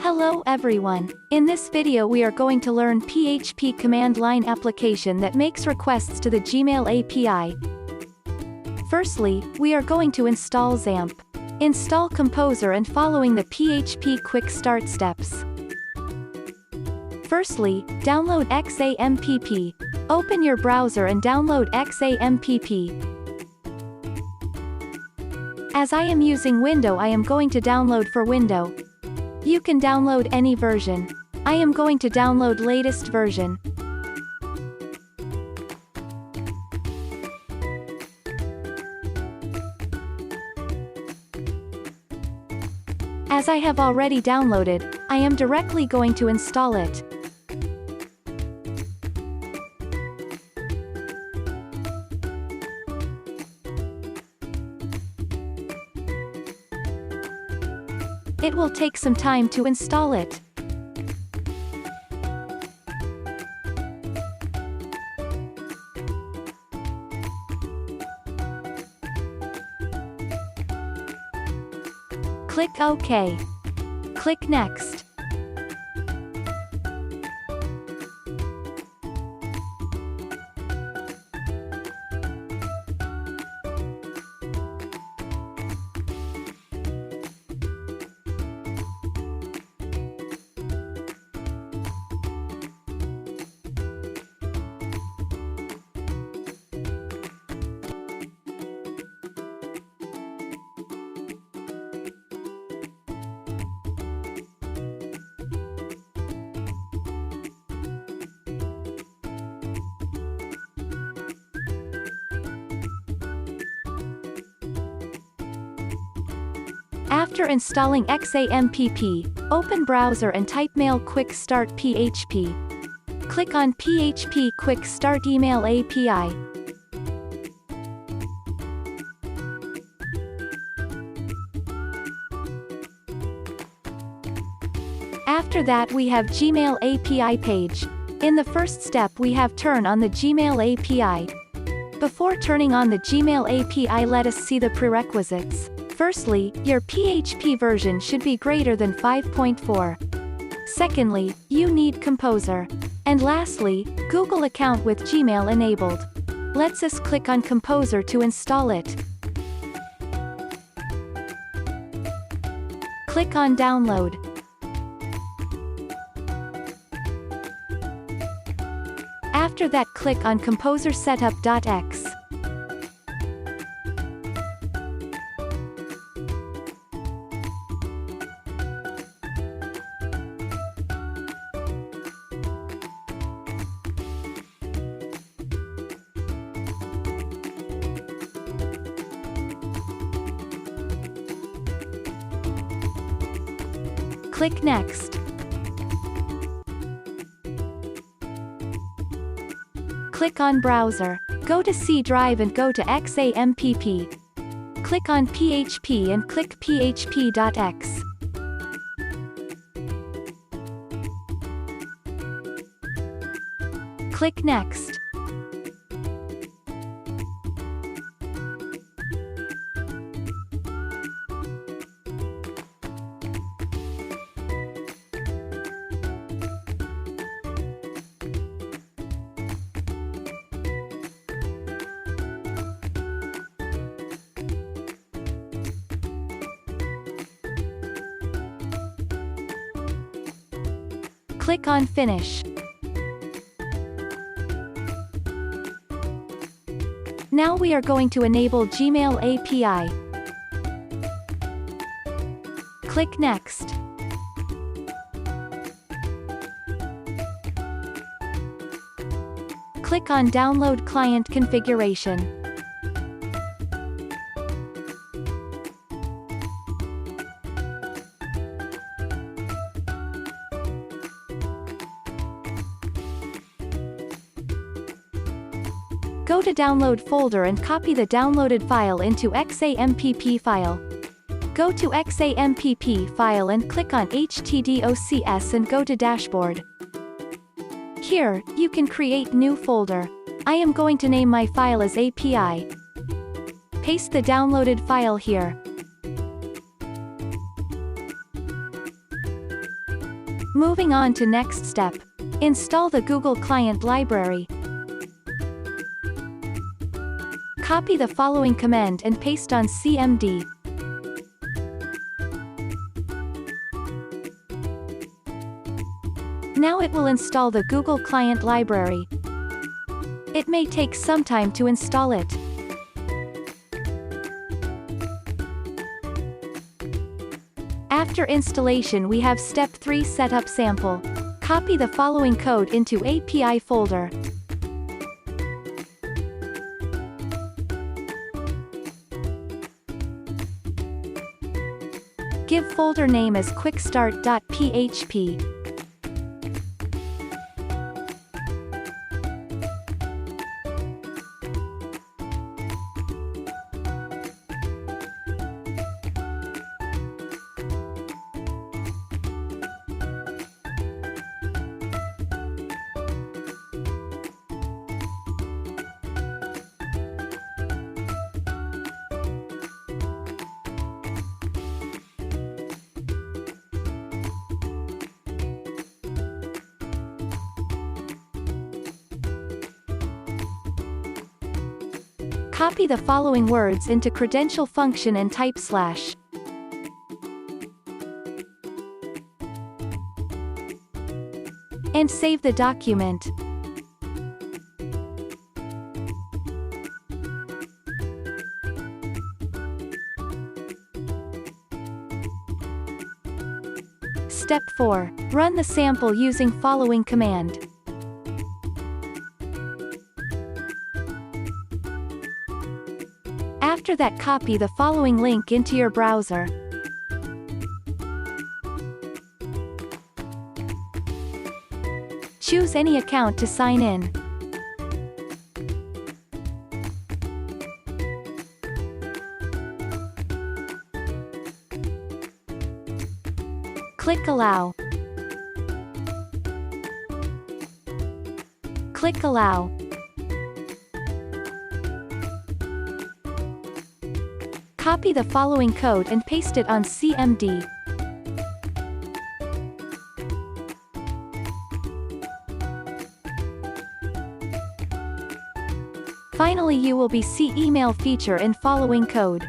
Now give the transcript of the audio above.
Hello everyone. In this video we are going to learn PHP Command Line Application that makes requests to the Gmail API. Firstly, we are going to install XAMPP. Install Composer and following the PHP Quick Start steps. Firstly, download XAMPP. Open your browser and download XAMPP. As I am using Windows, I am going to download for Windows. You can download any version. I am going to download latest version. As I have already downloaded, I am directly going to install it. It will take some time to install it. Click OK. Click Next. After installing XAMPP, open browser and type mail quick start PHP. Click on PHP Quick Start Email API. After that we have Gmail API page. In the first step we have turn on the Gmail API. Before turning on the Gmail API, let us see the prerequisites. Firstly, your PHP version should be greater than 5.4. Secondly, you need Composer. And lastly, Google account with Gmail enabled. Let's us click on Composer to install it. Click on Download. After that, click on Composer Setup.x. Click Next. Click on Browser. Go to C drive and go to XAMPP. Click on PHP and click php.x. Click Next. Click on Finish. Now we are going to enable Gmail API. Click Next. Click on Download Client Configuration. Go to Download folder and copy the downloaded file into XAMPP file. Go to XAMPP file and click on htdocs and go to Dashboard. Here, you can create new folder. I am going to name my file as API. Paste the downloaded file here. Moving on to next step. Install the Google Client Library. Copy the following command and paste on CMD. Now it will install the Google Client Library. It may take some time to install it. After installation we have step 3 setup sample. Copy the following code into API folder. Give folder name as quickstart.php. Copy the following words into credential function and type /. And save the document. Step 4. Run the sample using following command. After that, copy the following link into your browser. Choose any account to sign in. Click Allow. Click Allow. Copy the following code and paste it on CMD. Finally, you will see email feature in following code.